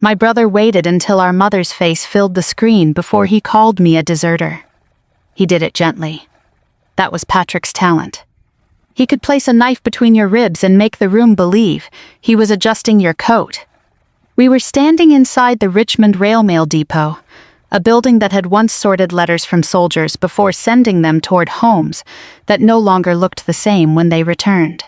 My brother waited until our mother's face filled the screen before he called me a deserter. He did it gently. That was Patrick's talent. He could place a knife between your ribs and make the room believe he was adjusting your coat. We were standing inside the Richmond Railmail Depot, a building that had once sorted letters from soldiers before sending them toward homes that no longer looked the same when they returned.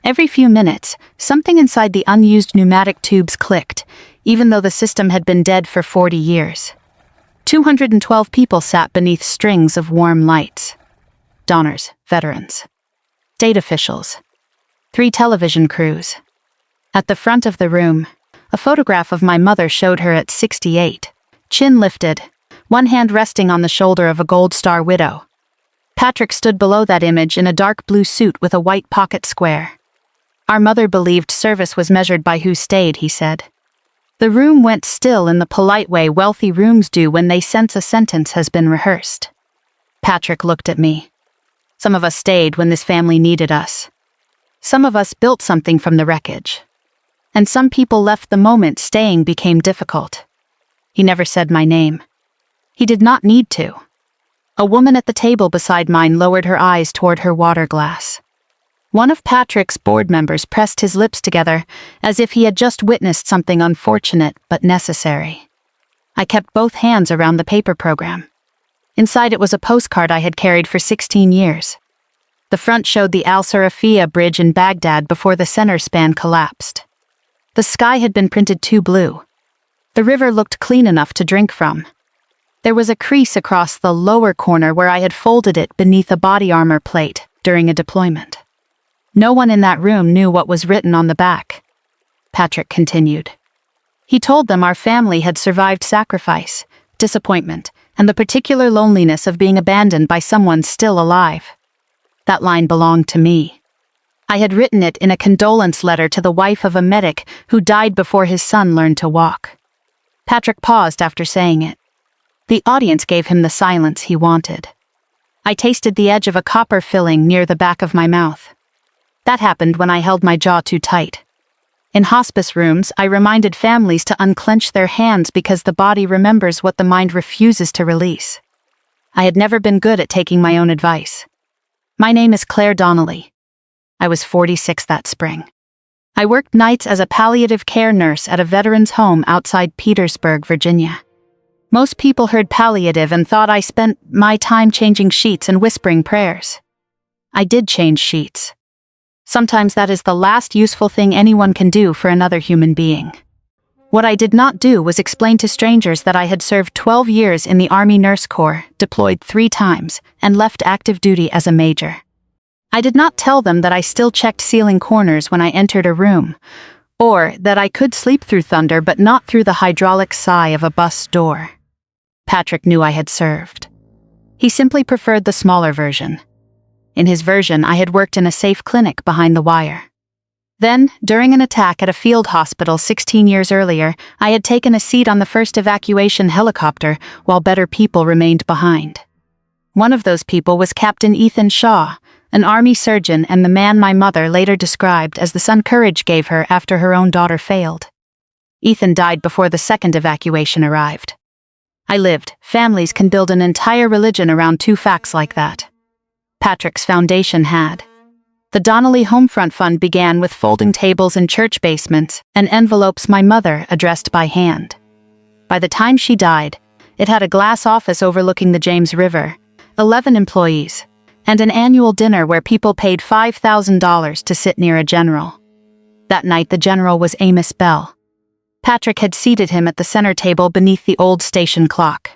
Every few minutes, something inside the unused pneumatic tubes clicked, even though the system had been dead for 40 years. 212 people sat beneath strings of warm lights. Donors, veterans, state officials, 3 television crews. At the front of the room, a photograph of my mother showed her at 68, chin lifted, one hand resting on the shoulder of a Gold Star widow. Patrick stood below that image in a dark blue suit with a white pocket square. Our mother believed service was measured by who stayed, he said. The room went still in the polite way wealthy rooms do when they sense a sentence has been rehearsed. Patrick looked at me. Some of us stayed when this family needed us. Some of us built something from the wreckage. And some people left the moment staying became difficult. He never said my name. He did not need to. A woman at the table beside mine lowered her eyes toward her water glass. One of Patrick's board members pressed his lips together as if he had just witnessed something unfortunate but necessary. I kept both hands around the paper program. Inside it was a postcard I had carried for 16 years. The front showed the Al Sarafia Bridge in Baghdad before the center span collapsed. The sky had been printed too blue. The river looked clean enough to drink from. There was a crease across the lower corner where I had folded it beneath a body armor plate during a deployment. No one in that room knew what was written on the back. Patrick continued. He told them our family had survived sacrifice, disappointment, and the particular loneliness of being abandoned by someone still alive. That line belonged to me. I had written it in a condolence letter to the wife of a medic who died before his son learned to walk. Patrick paused after saying it. The audience gave him the silence he wanted. I tasted the edge of a copper filling near the back of my mouth. That happened when I held my jaw too tight. In hospice rooms, I reminded families to unclench their hands because the body remembers what the mind refuses to release. I had never been good at taking my own advice. My name is Claire Donnelly. I was 46 that spring. I worked nights as a palliative care nurse at a veterans' home outside Petersburg, Virginia. Most people heard palliative and thought I spent my time changing sheets and whispering prayers. I did change sheets. Sometimes that is the last useful thing anyone can do for another human being. What I did not do was explain to strangers that I had served 12 years in the Army Nurse Corps, deployed 3 times, and left active duty as a major. I did not tell them that I still checked ceiling corners when I entered a room, or that I could sleep through thunder but not through the hydraulic sigh of a bus door. Patrick knew I had served. He simply preferred the smaller version. In his version, I had worked in a safe clinic behind the wire. Then, during an attack at a field hospital 16 years earlier, I had taken a seat on the first evacuation helicopter while better people remained behind. One of those people was Captain Ethan Shaw, an Army surgeon and the man my mother later described as the son courage gave her after her own daughter failed. Ethan died before the second evacuation arrived. I lived. Families can build an entire religion around 2 facts like that. Patrick's foundation had. The Donnelly Homefront Fund began with folding tables in church basements and envelopes my mother addressed by hand. By the time she died, it had a glass office overlooking the James River, 11 employees, and an annual dinner where people paid $5,000 to sit near a general. That night the general was Amos Bell. Patrick had seated him at the center table beneath the old station clock.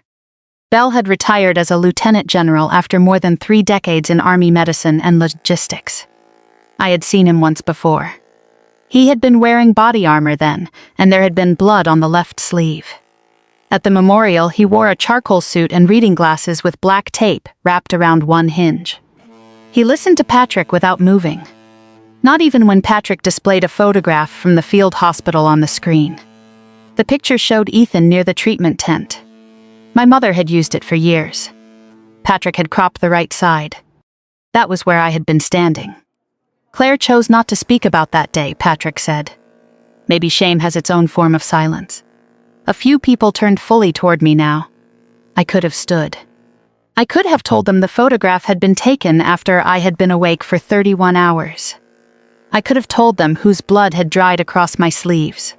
Bell had retired as a lieutenant general after more than 3 decades in Army medicine and logistics. I had seen him once before. He had been wearing body armor then, and there had been blood on the left sleeve. At the memorial, he wore a charcoal suit and reading glasses with black tape wrapped around one hinge. He listened to Patrick without moving. Not even when Patrick displayed a photograph from the field hospital on the screen. The picture showed Ethan near the treatment tent. My mother had used it for years. Patrick had cropped the right side. That was where I had been standing. Claire chose not to speak about that day, Patrick said. Maybe shame has its own form of silence. A few people turned fully toward me now. I could have stood. I could have told them the photograph had been taken after I had been awake for 31 hours. I could have told them whose blood had dried across my sleeves.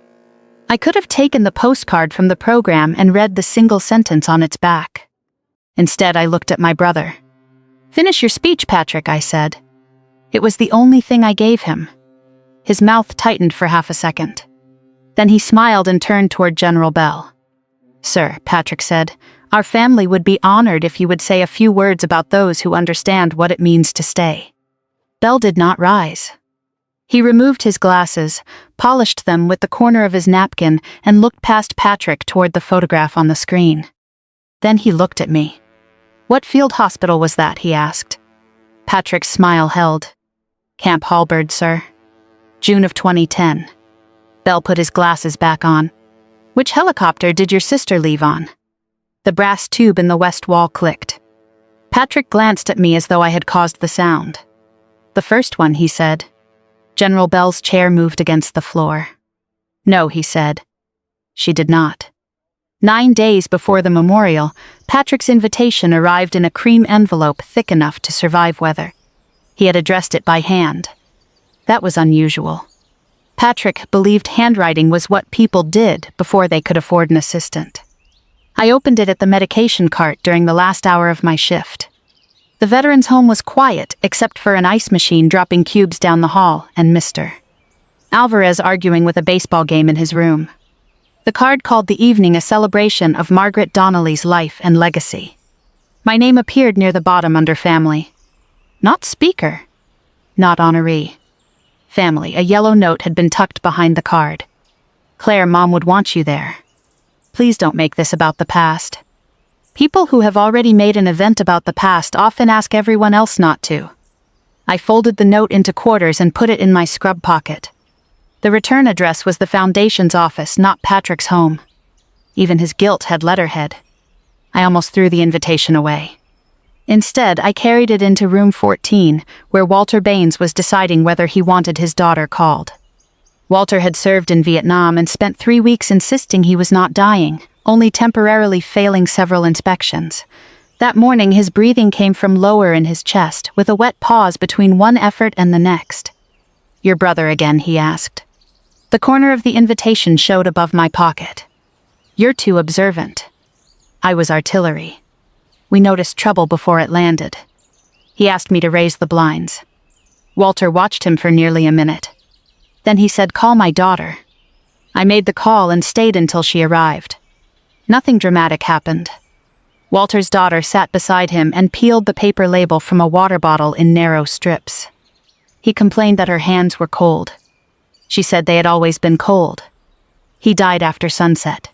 I could have taken the postcard from the program and read the single sentence on its back. Instead, I looked at my brother. "Finish your speech, Patrick," I said. It was the only thing I gave him. His mouth tightened for half a second. Then he smiled and turned toward General Bell. "Sir," Patrick said, "our family would be honored if you would say a few words about those who understand what it means to stay." Bell did not rise. He removed his glasses, polished them with the corner of his napkin, and looked past Patrick toward the photograph on the screen. Then he looked at me. "What field hospital was that?" he asked. Patrick's smile held. "Camp Halbird, sir. June of 2010. Bell put his glasses back on. "Which helicopter did your sister leave on?" The brass tube in the west wall clicked. Patrick glanced at me as though I had caused the sound. "The first one," he said. General Bell's chair moved against the floor. "No," he said. She did not. 9 days before the memorial, Patrick's invitation arrived in a cream envelope thick enough to survive weather. He had addressed it by hand. That was unusual. Patrick believed handwriting was what people did before they could afford an assistant. I opened it at the medication cart during the last hour of my shift. The veteran's home was quiet, except for an ice machine dropping cubes down the hall and Mr. Alvarez arguing with a baseball game in his room. The card called the evening a celebration of Margaret Donnelly's life and legacy. My name appeared near the bottom under family. Not speaker. Not honoree. Family. A yellow note had been tucked behind the card. "Claire, Mom would want you there. Please don't make this about the past." People who have already made an event about the past often ask everyone else not to. I folded the note into quarters and put it in my scrub pocket. The return address was the Foundation's office, not Patrick's home. Even his guilt had letterhead. I almost threw the invitation away. Instead, I carried it into room 14, where Walter Baines was deciding whether he wanted his daughter called. Walter had served in Vietnam and spent 3 weeks insisting he was not dying, only temporarily failing several inspections. That morning, his breathing came from lower in his chest, with a wet pause between one effort and the next. "Your brother again?" he asked. The corner of the invitation showed above my pocket. "You're too observant." I was artillery. We noticed trouble before it landed. He asked me to raise the blinds. Walter watched him for nearly a minute. Then he said, "Call my daughter." I made the call and stayed until she arrived. Nothing dramatic happened. Walter's daughter sat beside him and peeled the paper label from a water bottle in narrow strips. He complained that her hands were cold. She said they had always been cold. He died after sunset.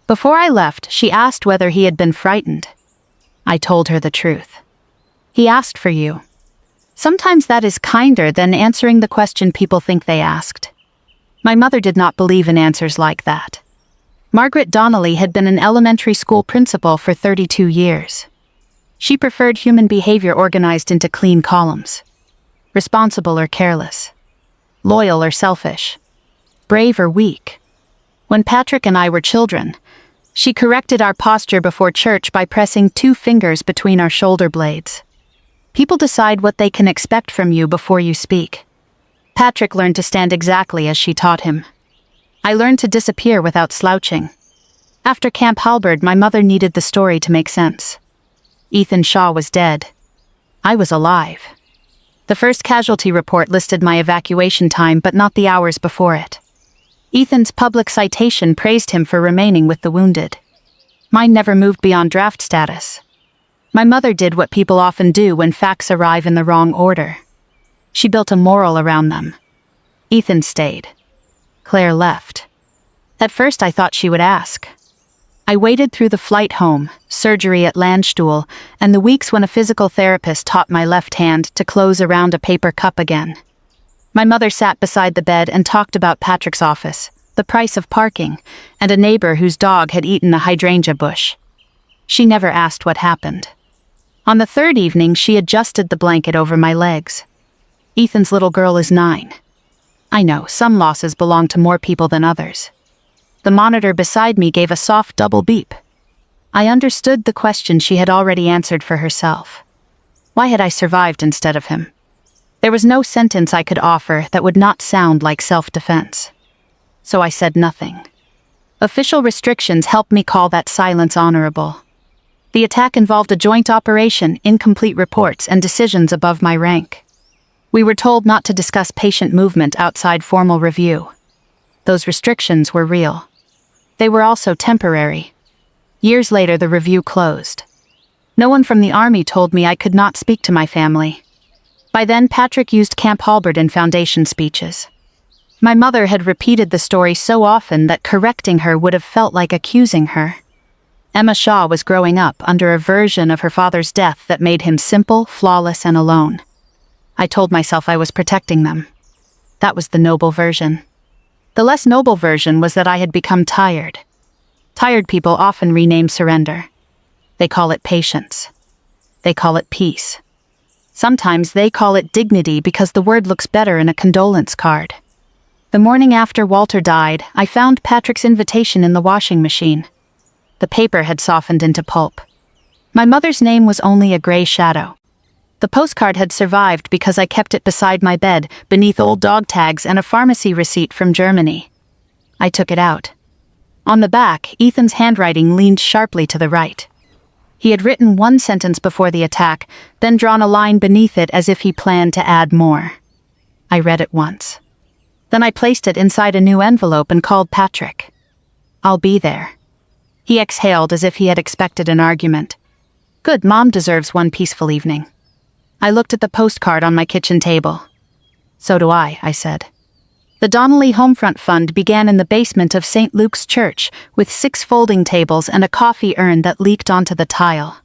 Before I left, she asked whether he had been frightened. I told her the truth. "He asked for you." Sometimes that is kinder than answering the question people think they asked. My mother did not believe in answers like that. Margaret Donnelly had been an elementary school principal for 32 years. She preferred human behavior organized into clean columns. Responsible or careless. Loyal or selfish. Brave or weak. When Patrick and I were children, she corrected our posture before church by pressing 2 fingers between our shoulder blades. People decide what they can expect from you before you speak. Patrick learned to stand exactly as she taught him. I learned to disappear without slouching. After Camp Halbird, my mother needed the story to make sense. Ethan Shaw was dead. I was alive. The first casualty report listed my evacuation time, but not the hours before it. Ethan's public citation praised him for remaining with the wounded. Mine never moved beyond draft status. My mother did what people often do when facts arrive in the wrong order. She built a moral around them. Ethan stayed. Claire left. At first I thought she would ask. I waited through the flight home, surgery at Landstuhl, and the weeks when a physical therapist taught my left hand to close around a paper cup again. My mother sat beside the bed and talked about Patrick's office, the price of parking, and a neighbor whose dog had eaten a hydrangea bush. She never asked what happened. On the 3rd evening, she adjusted the blanket over my legs. Ethan's little girl is 9. I know, some losses belong to more people than others. The monitor beside me gave a soft double beep. I understood the question she had already answered for herself. Why had I survived instead of him? There was no sentence I could offer that would not sound like self-defense. So I said nothing. Official restrictions helped me call that silence honorable. The attack involved a joint operation, incomplete reports, and decisions above my rank. We were told not to discuss patient movement outside formal review. Those restrictions were real. They were also temporary. Years later, the review closed. No one from the army told me I could not speak to my family. By then, Patrick used Camp Halbird in foundation speeches. My mother had repeated the story so often that correcting her would have felt like accusing her. Emma Shaw was growing up under a version of her father's death that made him simple, flawless, and alone. I told myself I was protecting them. That was the noble version. The less noble version was that I had become tired. Tired people often rename surrender. They call it patience. They call it peace. Sometimes they call it dignity because the word looks better in a condolence card. The morning after Walter died, I found Patrick's invitation in the washing machine. The paper had softened into pulp. My mother's name was only a gray shadow. The postcard had survived because I kept it beside my bed, beneath old dog tags and a pharmacy receipt from Germany. I took it out. On the back, Ethan's handwriting leaned sharply to the right. He had written one sentence before the attack, then drawn a line beneath it as if he planned to add more. I read it once. Then I placed it inside a new envelope and called Patrick. "I'll be there." He exhaled as if he had expected an argument. "Good, Mom deserves one peaceful evening." I looked at the postcard on my kitchen table. "So do I said. The Donnelly Homefront Fund began in the basement of St. Luke's Church, with 6 folding tables and a coffee urn that leaked onto the tile.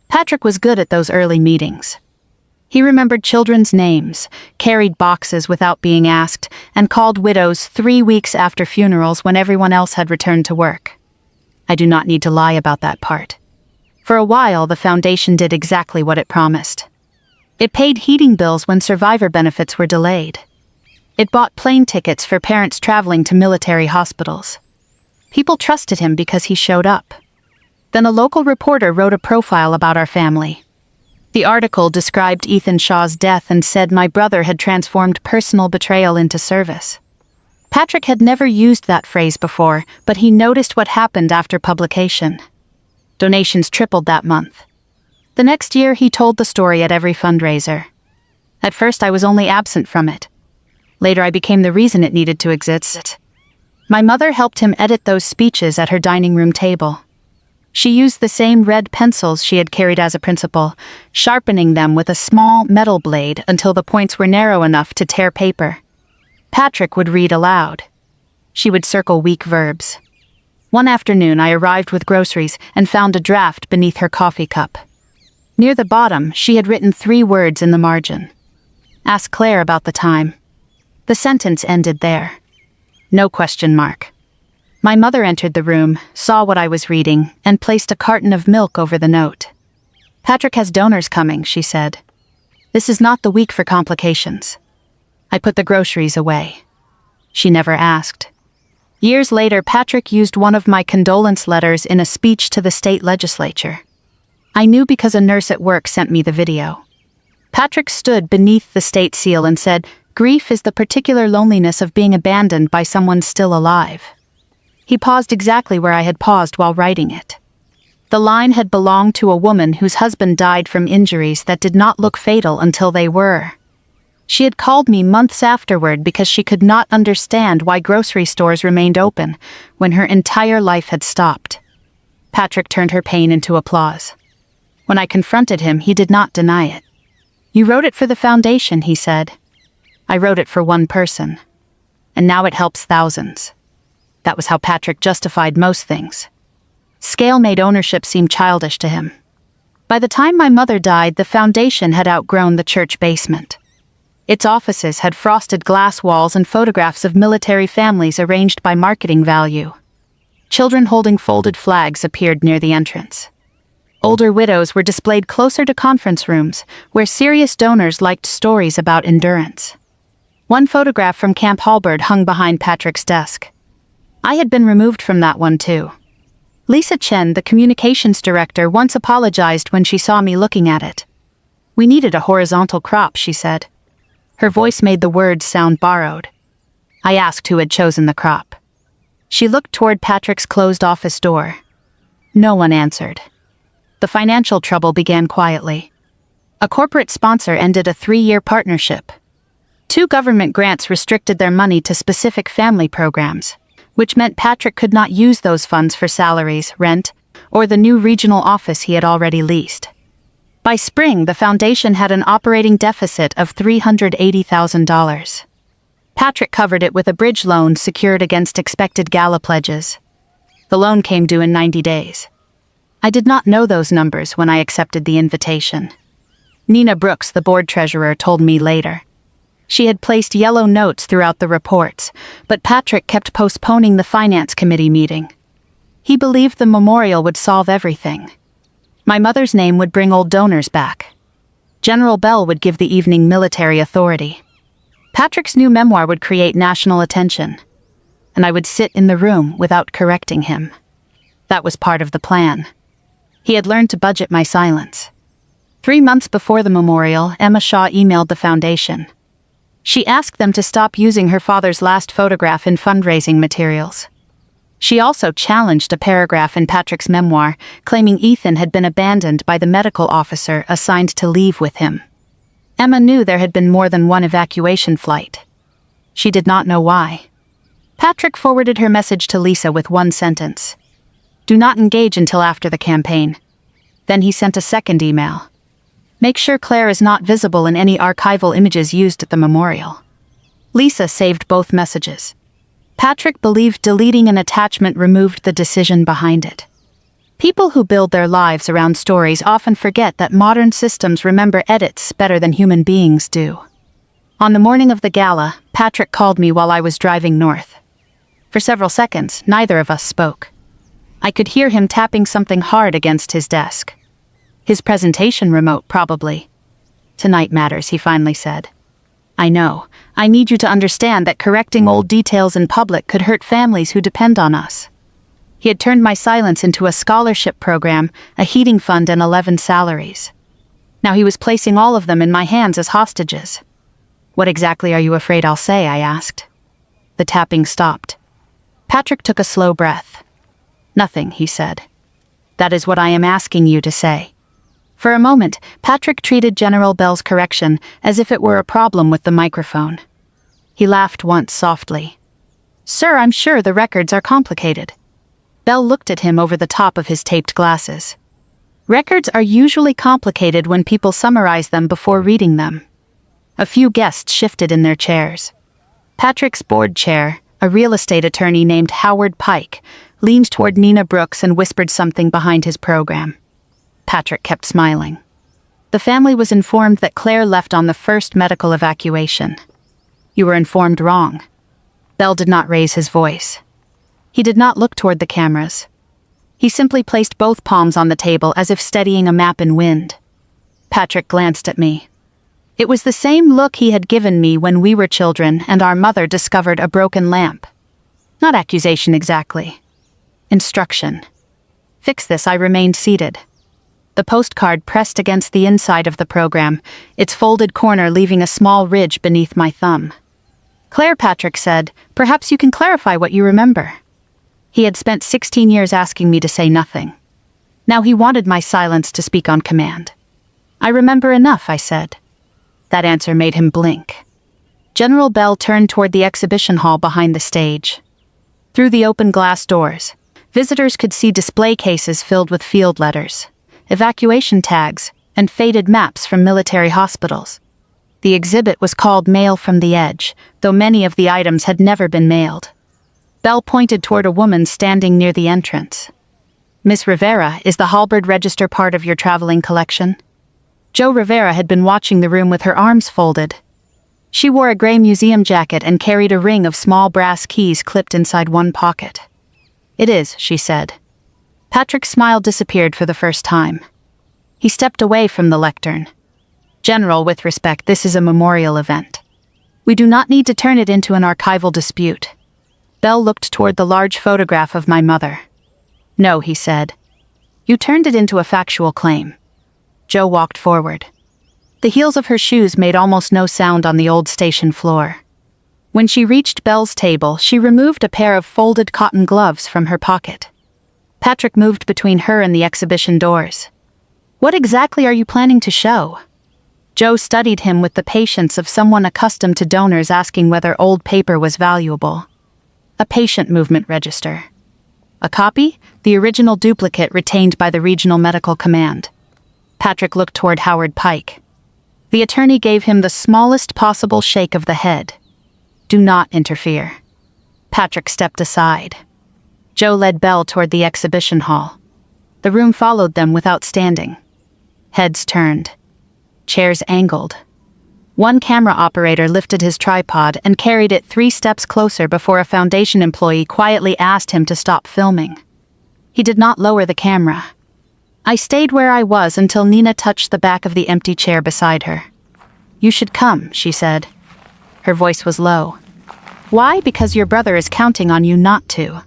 Patrick was good at those early meetings. He remembered children's names, carried boxes without being asked, and called widows 3 weeks after funerals when everyone else had returned to work. I do not need to lie about that part. For a while, the foundation did exactly what it promised. It paid heating bills when survivor benefits were delayed. It bought plane tickets for parents traveling to military hospitals. People trusted him because he showed up. Then a local reporter wrote a profile about our family. The article described Ethan Shaw's death and said my brother had transformed personal betrayal into service. Patrick had never used that phrase before, but he noticed what happened after publication. Donations tripled that month. The next year, he told the story at every fundraiser. At first, I was only absent from it. Later, I became the reason it needed to exist. My mother helped him edit those speeches at her dining room table. She used the same red pencils she had carried as a principal, sharpening them with a small metal blade until the points were narrow enough to tear paper. Patrick would read aloud. She would circle weak verbs. One afternoon, I arrived with groceries and found a draft beneath her coffee cup. Near the bottom, she had written 3 words in the margin. "Ask Claire about the time." The sentence ended there. No question mark. My mother entered the room, saw what I was reading, and placed a carton of milk over the note. "Patrick has donors coming," she said. "This is not the week for complications." I put the groceries away. She never asked. Years later, Patrick used one of my condolence letters in a speech to the state legislature. I knew because a nurse at work sent me the video. Patrick stood beneath the state seal and said, "Grief is the particular loneliness of being abandoned by someone still alive." He paused exactly where I had paused while writing it. The line had belonged to a woman whose husband died from injuries that did not look fatal until they were. She had called me months afterward because she could not understand why grocery stores remained open when her entire life had stopped. Patrick turned her pain into applause. When I confronted him, he did not deny it. "You wrote it for the foundation," he said. "I wrote it for one person. And now it helps thousands." That was how Patrick justified most things. Scale made ownership seem childish to him. By the time my mother died, the foundation had outgrown the church basement. Its offices had frosted glass walls and photographs of military families arranged by marketing value. Children holding folded flags appeared near the entrance. Older widows were displayed closer to conference rooms, where serious donors liked stories about endurance. One photograph from Camp Halbird hung behind Patrick's desk. I had been removed from that one too. Lisa Chen, the communications director, once apologized when she saw me looking at it. We needed a horizontal crop, she said. Her voice made the words sound borrowed. I asked who had chosen the crop. She looked toward Patrick's closed office door. No one answered. The financial trouble began quietly. A corporate sponsor ended a 3-year partnership. 2 government grants restricted their money to specific family programs, which meant Patrick could not use those funds for salaries, rent, or the new regional office he had already leased. By spring, the foundation had an operating deficit of $380,000. Patrick covered it with a bridge loan secured against expected gala pledges. The loan came due in 90 days. I did not know those numbers when I accepted the invitation. Nina Brooks, the board treasurer, told me later. She had placed yellow notes throughout the reports, but Patrick kept postponing the finance committee meeting. He believed the memorial would solve everything. My mother's name would bring old donors back. General Bell would give the evening military authority. Patrick's new memoir would create national attention, and I would sit in the room without correcting him. That was part of the plan. He had learned to budget my silence. 3 months before the memorial, Emma Shaw emailed the foundation. She asked them to stop using her father's last photograph in fundraising materials. She also challenged a paragraph in Patrick's memoir, claiming Ethan had been abandoned by the medical officer assigned to leave with him. Emma knew there had been more than one evacuation flight. She did not know why. Patrick forwarded her message to Lisa with one sentence. Do not engage until after the campaign. Then he sent a second email. Make sure Claire is not visible in any archival images used at the memorial. Lisa saved both messages. Patrick believed deleting an attachment removed the decision behind it. People who build their lives around stories often forget that modern systems remember edits better than human beings do. On the morning of the gala, Patrick called me while I was driving north. For several seconds, neither of us spoke. I could hear him tapping something hard against his desk. His presentation remote, probably. Tonight matters, he finally said. I know. I need you to understand that correcting old details in public could hurt families who depend on us. He had turned my silence into a scholarship program, a heating fund, and 11 salaries. Now he was placing all of them in my hands as hostages. What exactly are you afraid I'll say? I asked. The tapping stopped. Patrick took a slow breath. Nothing, he said. That is what I am asking you to say. For a moment, Patrick treated General Bell's correction as if it were a problem with the microphone. He laughed once softly. Sir, I'm sure the records are complicated. Bell looked at him over the top of his taped glasses. Records are usually complicated when people summarize them before reading them. A few guests shifted in their chairs. Patrick's board chair, a real estate attorney named Howard Pike, leaned toward Nina Brooks and whispered something behind his program. Patrick kept smiling. The family was informed that Claire left on the first medical evacuation. You were informed wrong. Bell did not raise his voice. He did not look toward the cameras. He simply placed both palms on the table as if steadying a map in wind. Patrick glanced at me. It was the same look he had given me when we were children and our mother discovered a broken lamp. Not accusation exactly. Instruction. Fix this. I remained seated. The postcard pressed against the inside of the program, its folded corner leaving a small ridge beneath my thumb. Claire, Patrick said, perhaps you can clarify what you remember. He had spent 16 years asking me to say nothing. Now he wanted my silence to speak on command. I remember enough, I said. That answer made him blink. General Bell turned toward the exhibition hall behind the stage. Through the open glass doors, visitors could see display cases filled with field letters, evacuation tags, and faded maps from military hospitals. The exhibit was called Mail from the Edge, though many of the items had never been mailed. Bell pointed toward a woman standing near the entrance. Miss Rivera, is the Halbird Register part of your traveling collection? Jo Rivera had been watching the room with her arms folded. She wore a gray museum jacket and carried a ring of small brass keys clipped inside one pocket. It is, she said. Patrick's smile disappeared for the first time. He stepped away from the lectern. General, with respect, this is a memorial event. We do not need to turn it into an archival dispute. Bell looked toward the large photograph of my mother. "No," he said. "You turned it into a factual claim." Joe walked forward. The heels of her shoes made almost no sound on the old station floor. When she reached Belle's table, she removed a pair of folded cotton gloves from her pocket. Patrick moved between her and the exhibition doors. "What exactly are you planning to show?" Joe studied him with the patience of someone accustomed to donors asking whether old paper was valuable. "A patient movement register." "A copy?" "The original duplicate retained by the Regional Medical Command." Patrick looked toward Howard Pike. The attorney gave him the smallest possible shake of the head. "Do not interfere." Patrick stepped aside. Joe led Belle toward the exhibition hall. The room followed them without standing. Heads turned. Chairs angled. One camera operator lifted his tripod and carried it 3 steps closer before a Foundation employee quietly asked him to stop filming. He did not lower the camera. I stayed where I was until Nina touched the back of the empty chair beside her. "You should come," she said. Her voice was low. "Why? Because your brother is counting on you not to."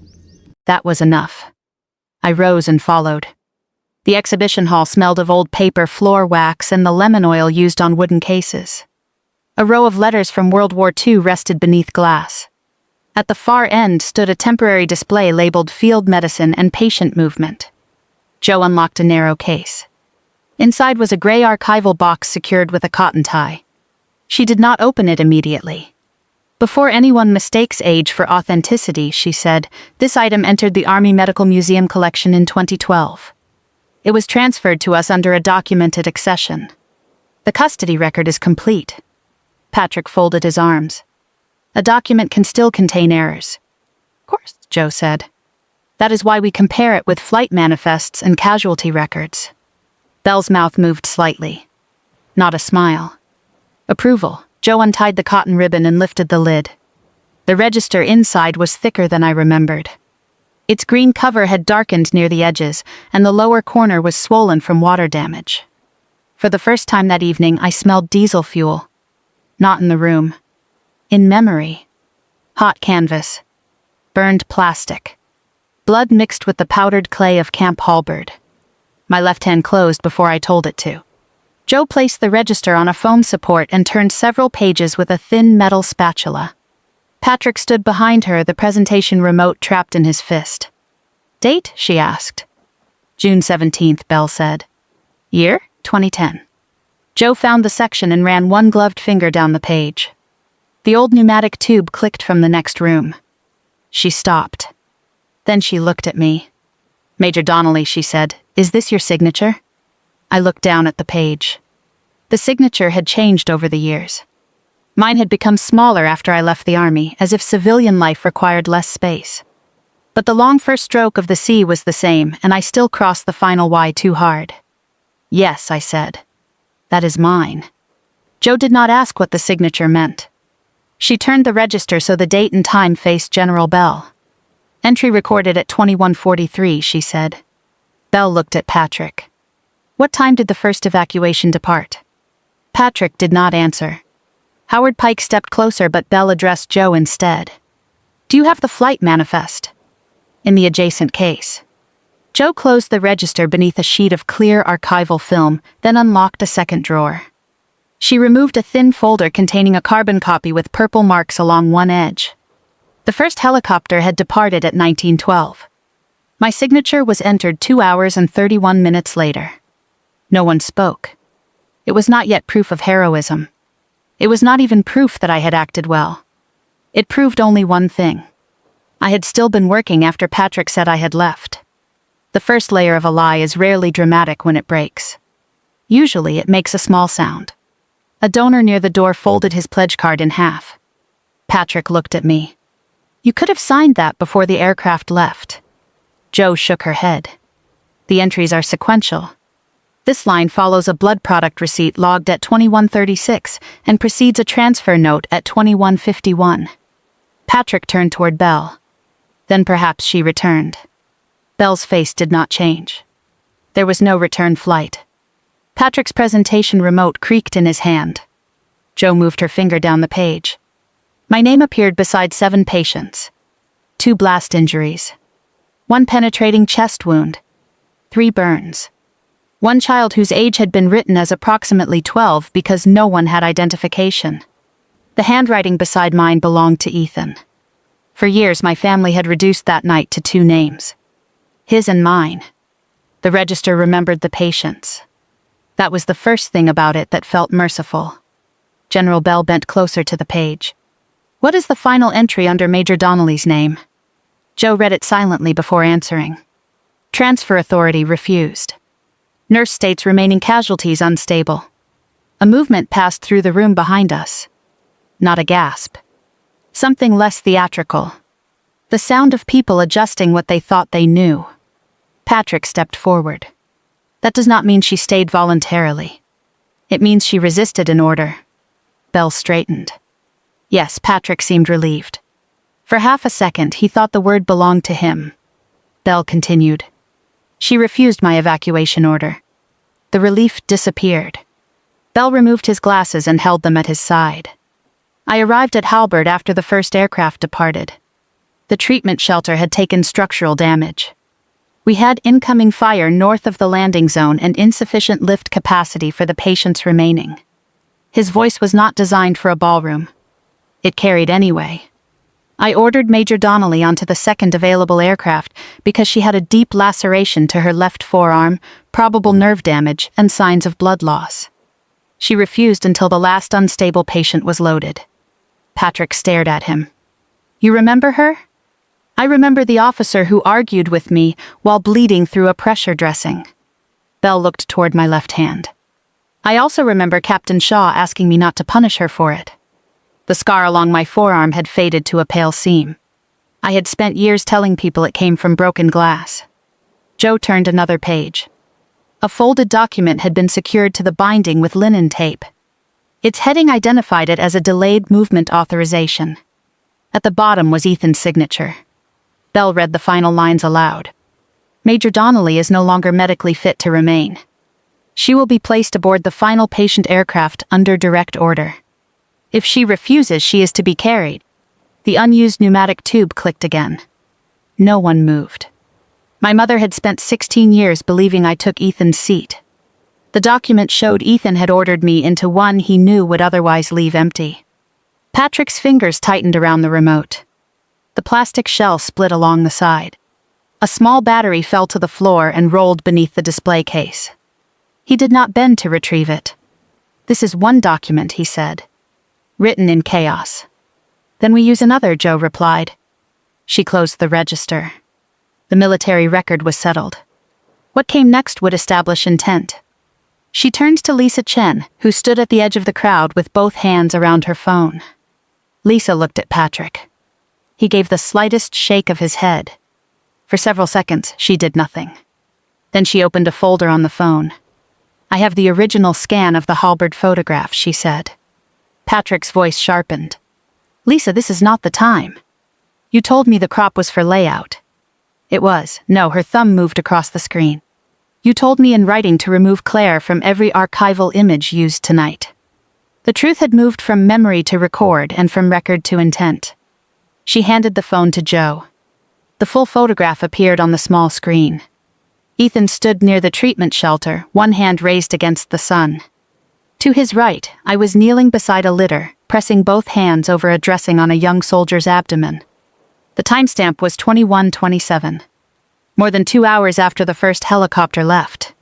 That was enough. I rose and followed. The exhibition hall smelled of old paper, floor wax, and the lemon oil used on wooden cases. A row of letters from World War II rested beneath glass. At the far end stood a temporary display labeled Field Medicine and Patient Movement. Joe unlocked a narrow case. Inside was a gray archival box secured with a cotton tie. She did not open it immediately. "Before anyone mistakes age for authenticity," she said, "this item entered the Army Medical Museum collection in 2012. It was transferred to us under a documented accession. The custody record is complete." Patrick folded his arms. "A document can still contain errors." "Of course," Joe said. "That is why we compare it with flight manifests and casualty records." Belle's mouth moved slightly. Not a smile. Approval. Joe untied the cotton ribbon and lifted the lid. The register inside was thicker than I remembered. Its green cover had darkened near the edges, and the lower corner was swollen from water damage. For the first time that evening, I smelled diesel fuel. Not in the room. In memory. Hot canvas. Burned plastic. Blood mixed with the powdered clay of Camp Halbird. My left hand closed before I told it to. Joe placed the register on a foam support and turned several pages with a thin metal spatula. Patrick stood behind her, the presentation remote trapped in his fist. "Date?" she asked. "June 17th, Belle said. "Year?" 2010. Joe found the section and ran one gloved finger down the page. The old pneumatic tube clicked from the next room. She stopped. Then she looked at me. "Major Donnelly," she said, "is this your signature?" I looked down at the page. The signature had changed over the years. Mine had become smaller after I left the Army, as if civilian life required less space. But the long first stroke of the C was the same, and I still crossed the final Y too hard. "Yes," I said. "That is mine." Joe did not ask what the signature meant. She turned the register so the date and time faced General Bell. "Entry recorded at 21:43, she said. Bell looked at Patrick. "What time did the first evacuation depart?" Patrick did not answer. Howard Pike stepped closer, but Bell addressed Joe instead. "Do you have the flight manifest?" "In the adjacent case." Joe closed the register beneath a sheet of clear archival film, then unlocked a second drawer. She removed a thin folder containing a carbon copy with purple marks along one edge. The first helicopter had departed at 1912. My signature was entered 2 hours and 31 minutes later. No one spoke. It was not yet proof of heroism. It was not even proof that I had acted well. It proved only one thing. I had still been working after Patrick said I had left. The first layer of a lie is rarely dramatic when it breaks. Usually it makes a small sound. A donor near the door folded his pledge card in half. Patrick looked at me. "You could have signed that before the aircraft left." Joe shook her head. "The entries are sequential. This line follows a blood product receipt logged at 21:36 and precedes a transfer note at 21:51. Patrick turned toward Belle. Then perhaps she returned. Belle's face did not change. There was no return flight. Patrick's presentation remote creaked in his hand. Joe moved her finger down the page. My name appeared beside 7 patients. 2 blast injuries. 1 penetrating chest wound. 3 burns. 1 child whose age had been written as approximately 12 because no one had identification. The handwriting beside mine belonged to Ethan. For years my family had reduced that night to 2 names. His and mine. The register remembered the patients. That was the first thing about it that felt merciful. General Bell bent closer to the page. What is the final entry under Major Donnelly's name? Joe read it silently before answering. Transfer authority refused. Nurse states remaining casualties unstable. A movement passed through the room behind us. Not a gasp. Something less theatrical. The sound of people adjusting what they thought they knew. Patrick stepped forward. That does not mean she stayed voluntarily. It means she resisted an order. Bell straightened. Yes, Patrick seemed relieved. For half a second, he thought the word belonged to him. Bell continued. She refused my evacuation order. The relief disappeared. Bell removed his glasses and held them at his side. I arrived at Halbird after the first aircraft departed. The treatment shelter had taken structural damage. We had incoming fire north of the landing zone and insufficient lift capacity for the patients remaining. His voice was not designed for a ballroom. It carried anyway. I ordered Major Donnelly onto the second available aircraft because she had a deep laceration to her left forearm, probable nerve damage, and signs of blood loss. She refused until the last unstable patient was loaded. Patrick stared at him. You remember her? I remember the officer who argued with me while bleeding through a pressure dressing. Bell looked toward my left hand. I also remember Captain Shaw asking me not to punish her for it. The scar along my forearm had faded to a pale seam. I had spent years telling people it came from broken glass. Joe turned another page. A folded document had been secured to the binding with linen tape. Its heading identified it as a delayed movement authorization. At the bottom was Ethan's signature. Bell read the final lines aloud. Major Donnelly is no longer medically fit to remain. She will be placed aboard the final patient aircraft under direct order. If she refuses, she is to be carried. The unused pneumatic tube clicked again. No one moved. My mother had spent 16 years believing I took Ethan's seat. The document showed Ethan had ordered me into one he knew would otherwise leave empty. Patrick's fingers tightened around the remote. The plastic shell split along the side. A small battery fell to the floor and rolled beneath the display case. He did not bend to retrieve it. This is one document, he said. Written in chaos. Then we use another, Joe replied. She closed the register. The military record was settled. What came next would establish intent. She turned to Lisa Chen, who stood at the edge of the crowd with both hands around her phone. Lisa looked at Patrick. He gave the slightest shake of his head. For several seconds, she did nothing. Then she opened a folder on the phone. I have the original scan of the Halbird photograph, she said. Patrick's voice sharpened. Lisa, this is not the time. You told me the crop was for layout. It was. No, her thumb moved across the screen. You told me in writing to remove Claire from every archival image used tonight. The truth had moved from memory to record and from record to intent. She handed the phone to Joe. The full photograph appeared on the small screen. Ethan stood near the treatment shelter, one hand raised against the sun. To his right, I was kneeling beside a litter, pressing both hands over a dressing on a young soldier's abdomen. The timestamp was 21:27. More than 2 hours after the first helicopter left.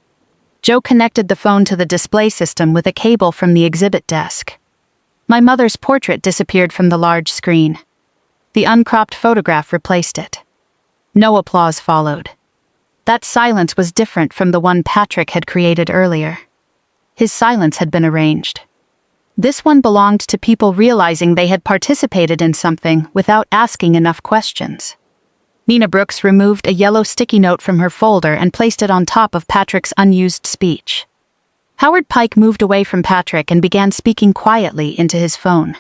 Joe connected the phone to the display system with a cable from the exhibit desk. My mother's portrait disappeared from the large screen. The uncropped photograph replaced it. No applause followed. That silence was different from the one Patrick had created earlier. His silence had been arranged. This one belonged to people realizing they had participated in something without asking enough questions. Nina Brooks removed a yellow sticky note from her folder and placed it on top of Patrick's unused speech. Howard Pike moved away from Patrick and began speaking quietly into his phone.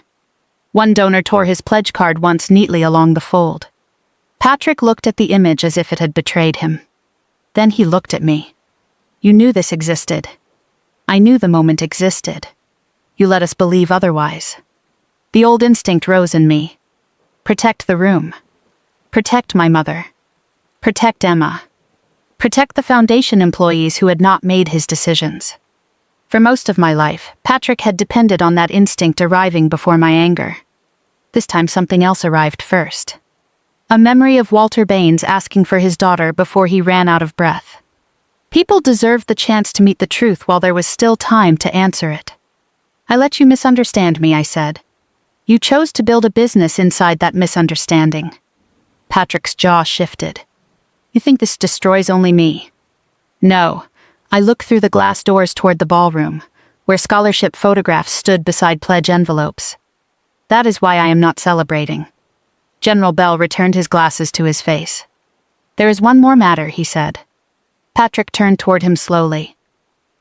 One donor tore his pledge card once neatly along the fold. Patrick looked at the image as if it had betrayed him. Then he looked at me. You knew this existed. I knew the moment existed. You let us believe otherwise. The old instinct rose in me. Protect the room. Protect my mother. Protect Emma. Protect the foundation employees who had not made his decisions. For most of my life, Patrick had depended on that instinct arriving before my anger. This time something else arrived first. A memory of Walter Baines asking for his daughter before he ran out of breath. People deserved the chance to meet the truth while there was still time to answer it. I let you misunderstand me, I said. You chose to build a business inside that misunderstanding. Patrick's jaw shifted. You think this destroys only me? No. I looked through the glass doors toward the ballroom, where scholarship photographs stood beside pledge envelopes. That is why I am not celebrating. General Bell returned his glasses to his face. There is one more matter, he said. Patrick turned toward him slowly.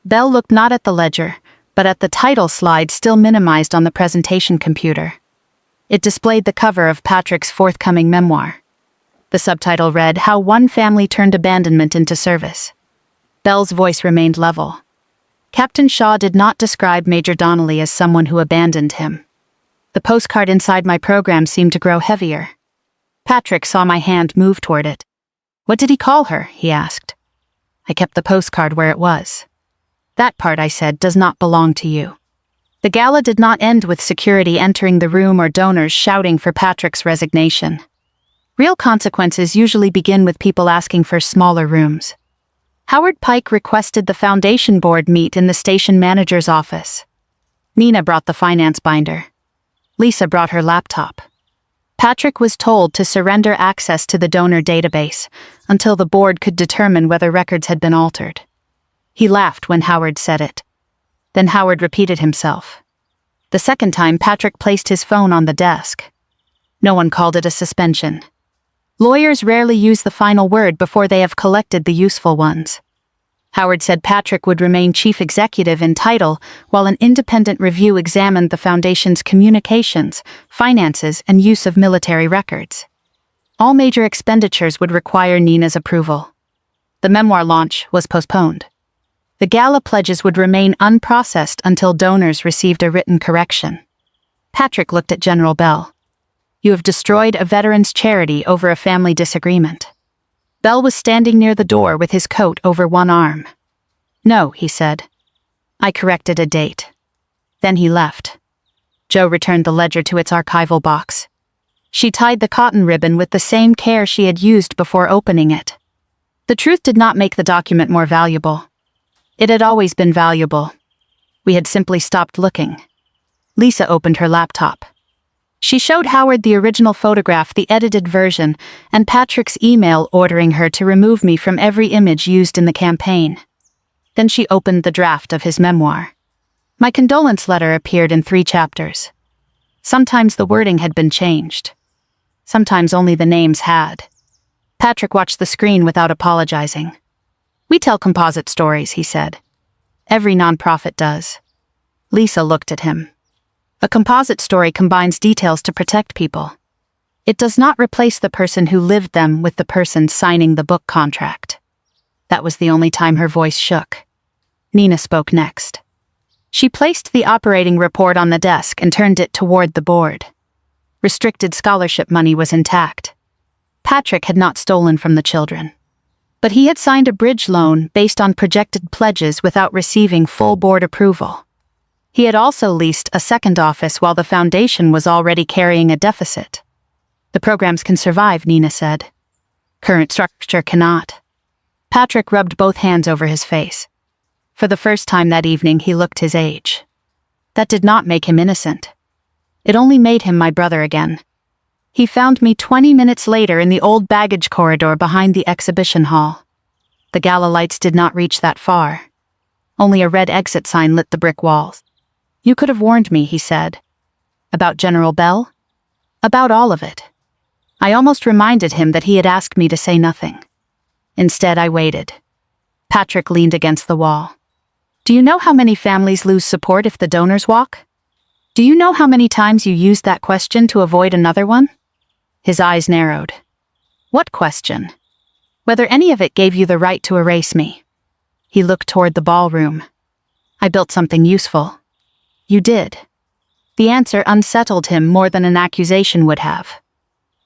Bell looked not at the ledger, but at the title slide still minimized on the presentation computer. It displayed the cover of Patrick's forthcoming memoir. The subtitle read, How One Family Turned Abandonment into Service. Bell's voice remained level. Captain Shaw did not describe Major Donnelly as someone who abandoned him. The postcard inside my program seemed to grow heavier. Patrick saw my hand move toward it. What did he call her? He asked. I kept the postcard where it was. That part, I said, does not belong to you. The gala did not end with security entering the room or donors shouting for Patrick's resignation. Real consequences usually begin with people asking for smaller rooms. Howard Pike requested the foundation board meet in the station manager's office. Nina brought the finance binder. Lisa brought her laptop. Patrick was told to surrender access to the donor database until the board could determine whether records had been altered. He laughed when Howard said it. Then Howard repeated himself. The second time, Patrick placed his phone on the desk. No one called it a suspension. Lawyers rarely use the final word before they have collected the useful ones. Howard said Patrick would remain chief executive in title while an independent review examined the foundation's communications, finances, and use of military records. All major expenditures would require Nina's approval. The memoir launch was postponed. The gala pledges would remain unprocessed until donors received a written correction. Patrick looked at General Bell. You have destroyed a veterans' charity over a family disagreement. Bell was standing near the door with his coat over one arm. No, he said. I corrected a date. Then he left. Jo returned the ledger to its archival box. She tied the cotton ribbon with the same care she had used before opening it. The truth did not make the document more valuable. It had always been valuable. We had simply stopped looking. Lisa opened her laptop. She showed Howard the original photograph, the edited version, and Patrick's email ordering her to remove me from every image used in the campaign. Then she opened the draft of his memoir. My condolence letter appeared in 3 chapters. Sometimes the wording had been changed. Sometimes only the names had. Patrick watched the screen without apologizing. We tell composite stories, he said. Every nonprofit does. Lisa looked at him. A composite story combines details to protect people. It does not replace the person who lived them with the person signing the book contract. That was the only time her voice shook. Nina spoke next. She placed the operating report on the desk and turned it toward the board. Restricted scholarship money was intact. Patrick had not stolen from the children. But he had signed a bridge loan based on projected pledges without receiving full board approval. He had also leased a second office while the foundation was already carrying a deficit. The programs can survive, Nina said. Current structure cannot. Patrick rubbed both hands over his face. For the first time that evening, he looked his age. That did not make him innocent. It only made him my brother again. He found me 20 minutes later in the old baggage corridor behind the exhibition hall. The gala lights did not reach that far. Only a red exit sign lit the brick walls. You could have warned me, he said. About General Bell? About all of it. I almost reminded him that he had asked me to say nothing. Instead, I waited. Patrick leaned against the wall. Do you know how many families lose support if the donors walk? Do you know how many times you used that question to avoid another one? His eyes narrowed. What question? Whether any of it gave you the right to erase me. He looked toward the ballroom. I built something useful. You did. The answer unsettled him more than an accusation would have.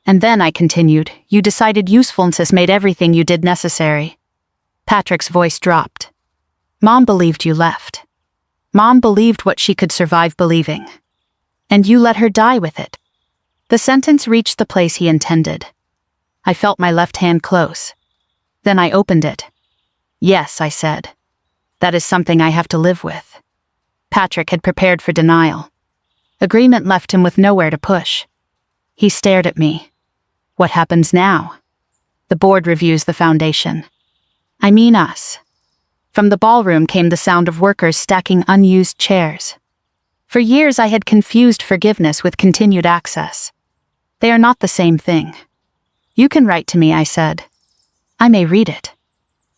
And then, I continued, you decided usefulness made everything you did necessary. Patrick's voice dropped. Mom believed you left. Mom believed what she could survive believing. And you let her die with it. The sentence reached the place he intended. I felt my left hand close. Then I opened it. Yes, I said. That is something I have to live with. Patrick had prepared for denial. Agreement left him with nowhere to push. He stared at me. What happens now? The board reviews the foundation. I mean us. From the ballroom came the sound of workers stacking unused chairs. For years I had confused forgiveness with continued access. They are not the same thing. You can write to me, I said. I may read it.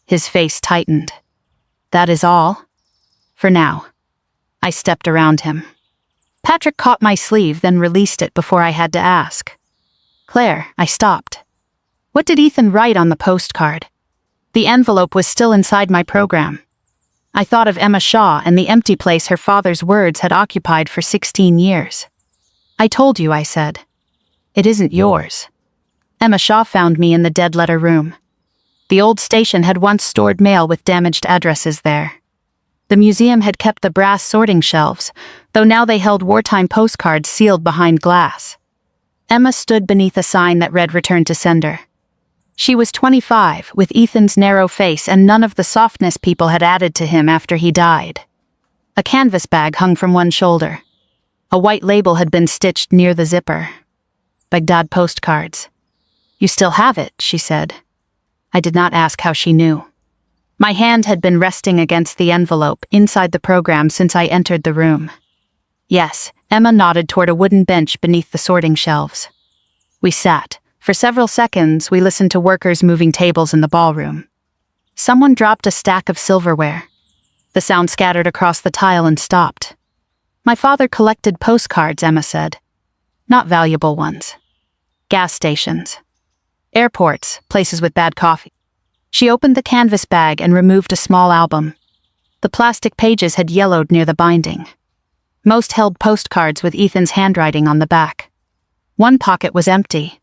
His face tightened. That is all? For now. I stepped around him. Patrick caught my sleeve, then released it before I had to ask. Claire, I stopped. What did Ethan write on the postcard? The envelope was still inside my program. I thought of Emma Shaw and the empty place her father's words had occupied for 16 years. I told you, I said. It isn't yours. Emma Shaw found me in the dead letter room. The old station had once stored mail with damaged addresses there. The museum had kept the brass sorting shelves, though now they held wartime postcards sealed behind glass. Emma stood beneath a sign that read "Return to Sender." She was 25, with Ethan's narrow face and none of the softness people had added to him after he died. A canvas bag hung from one shoulder. A white label had been stitched near the zipper. Baghdad postcards. You still have it, she said. I did not ask how she knew. My hand had been resting against the envelope inside the program since I entered the room. Yes, Emma nodded toward a wooden bench beneath the sorting shelves. We sat. For several seconds, we listened to workers moving tables in the ballroom. Someone dropped a stack of silverware. The sound scattered across the tile and stopped. My father collected postcards, Emma said. Not valuable ones. Gas stations. Airports, places with bad coffee. She opened the canvas bag and removed a small album. The plastic pages had yellowed near the binding. Most held postcards with Ethan's handwriting on the back. One pocket was empty.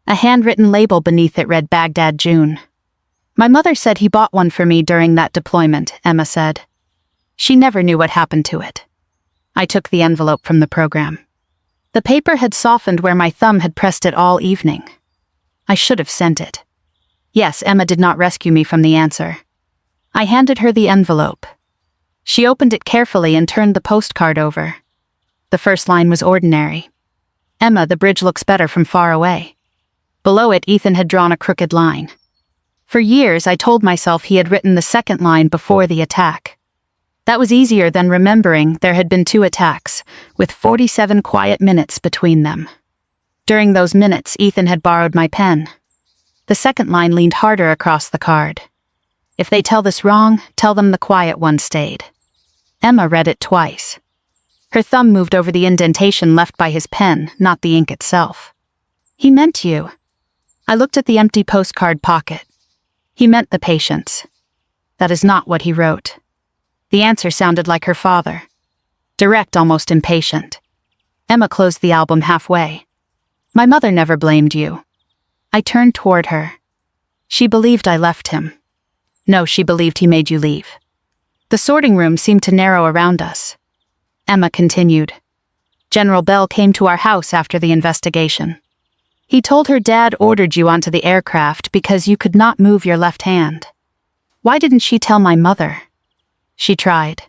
A handwritten label beneath it read Baghdad, June. My mother said he bought one for me during that deployment, Emma said. She never knew what happened to it. I took the envelope from the program. The paper had softened where my thumb had pressed it all evening. I should have sent it. Yes, Emma did not rescue me from the answer. I handed her the envelope. She opened it carefully and turned the postcard over. The first line was ordinary. Emma, the bridge looks better from far away. Below it, Ethan had drawn a crooked line. For years, I told myself he had written the second line before the attack. That was easier than remembering there had been 2 attacks, with 47 quiet minutes between them. During those minutes, Ethan had borrowed my pen. The second line leaned harder across the card. If they tell this wrong, tell them the quiet one stayed. Emma read it twice. Her thumb moved over the indentation left by his pen, not the ink itself. He meant you. I looked at the empty postcard pocket. He meant the patients. That is not what he wrote. The answer sounded like her father. Direct, almost impatient. Emma closed the album halfway. My mother never blamed you. I turned toward her. She believed I left him. No, she believed he made you leave. The sorting room seemed to narrow around us. Emma continued. General Bell came to our house after the investigation. He told her Dad ordered you onto the aircraft because you could not move your left hand. Why didn't she tell my mother? She tried.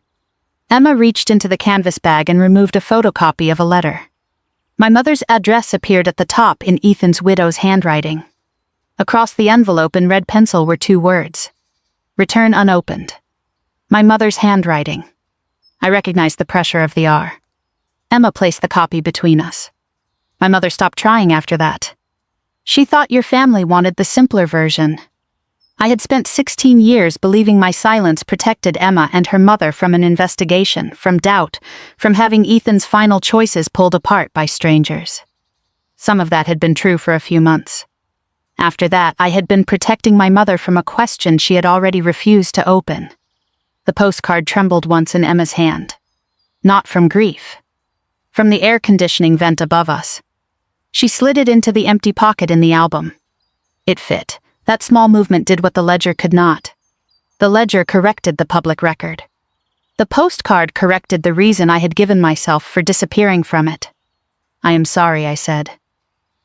Emma reached into the canvas bag and removed a photocopy of a letter. My mother's address appeared at the top in Ethan's widow's handwriting. Across the envelope in red pencil were 2 words. Return unopened. My mother's handwriting. I recognized the pressure of the R. Emma placed the copy between us. My mother stopped trying after that. She thought your family wanted the simpler version. I had spent 16 years believing my silence protected Emma and her mother from an investigation, from doubt, from having Ethan's final choices pulled apart by strangers. Some of that had been true for a few months. After that, I had been protecting my mother from a question she had already refused to open. The postcard trembled once in Emma's hand. Not from grief. From the air conditioning vent above us. She slid it into the empty pocket in the album. It fit. That small movement did what the ledger could not. The ledger corrected the public record. The postcard corrected the reason I had given myself for disappearing from it. "I am sorry," I said.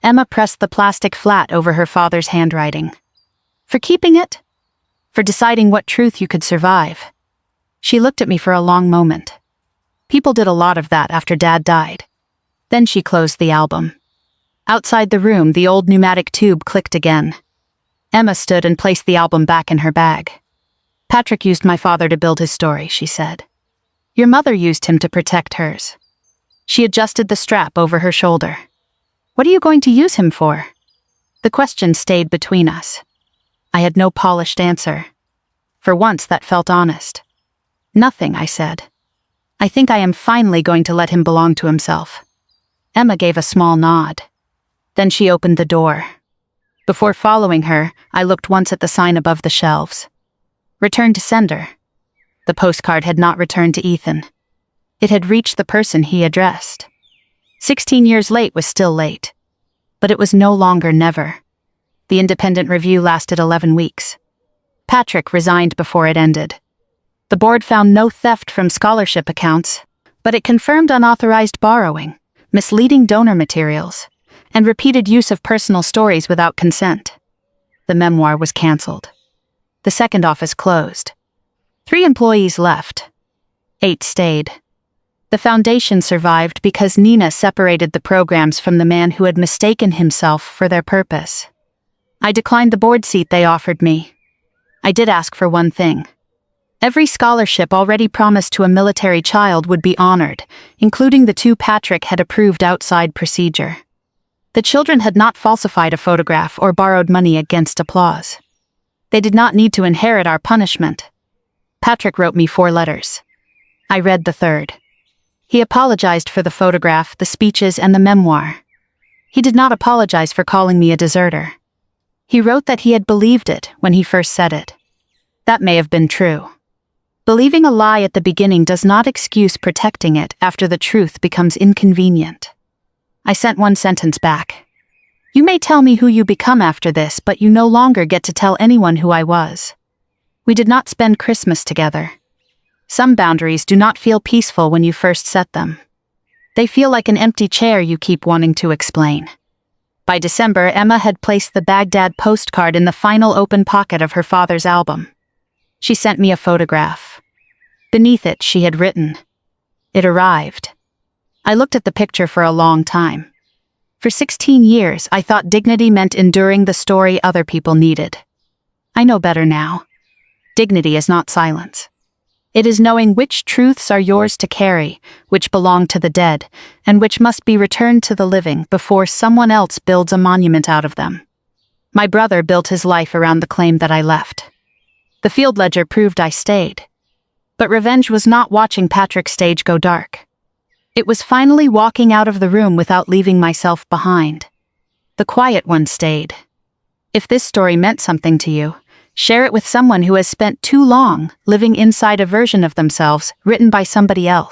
Emma pressed the plastic flat over her father's handwriting. "For keeping it? For deciding what truth you could survive?" She looked at me for a long moment. People did a lot of that after Dad died. Then she closed the album. Outside the room, the old pneumatic tube clicked again. Emma stood and placed the album back in her bag. "Patrick used my father to build his story," she said. "Your mother used him to protect hers." She adjusted the strap over her shoulder. "What are you going to use him for?" The question stayed between us. I had no polished answer. For once, that felt honest. "Nothing," I said. "I think I am finally going to let him belong to himself." Emma gave a small nod. Then she opened the door. Before following her, I looked once at the sign above the shelves. "Return to sender." The postcard had not returned to Ethan. It had reached the person he addressed. 16 years late was still late. But it was no longer never. The independent review lasted 11 weeks. Patrick resigned before it ended. The board found no theft from scholarship accounts, but it confirmed unauthorized borrowing, misleading donor materials, and repeated use of personal stories without consent. The memoir was canceled. The second office closed. 3 employees left. 8 stayed. The foundation survived because Nina separated the programs from the man who had mistaken himself for their purpose. I declined the board seat they offered me. I did ask for one thing. Every scholarship already promised to a military child would be honored, including the 2 Patrick had approved outside procedure. The children had not falsified a photograph or borrowed money against applause. They did not need to inherit our punishment. Patrick wrote me 4 letters. I read the 3rd. He apologized for the photograph, the speeches, and the memoir. He did not apologize for calling me a deserter. He wrote that he had believed it when he first said it. That may have been true. Believing a lie at the beginning does not excuse protecting it after the truth becomes inconvenient. I sent one sentence back. "You may tell me who you become after this, but you no longer get to tell anyone who I was." We did not spend Christmas together. Some boundaries do not feel peaceful when you first set them. They feel like an empty chair you keep wanting to explain. By December, Emma had placed the Baghdad postcard in the final open pocket of her father's album. She sent me a photograph. Beneath it, she had written, "It arrived." I looked at the picture for a long time. For 16 years, I thought dignity meant enduring the story other people needed. I know better now. Dignity is not silence. It is knowing which truths are yours to carry, which belong to the dead, and which must be returned to the living before someone else builds a monument out of them. My brother built his life around the claim that I left. The field ledger proved I stayed. But revenge was not watching Patrick's stage go dark. It was finally walking out of the room without leaving myself behind. The quiet one stayed. If this story meant something to you, share it with someone who has spent too long living inside a version of themselves written by somebody else.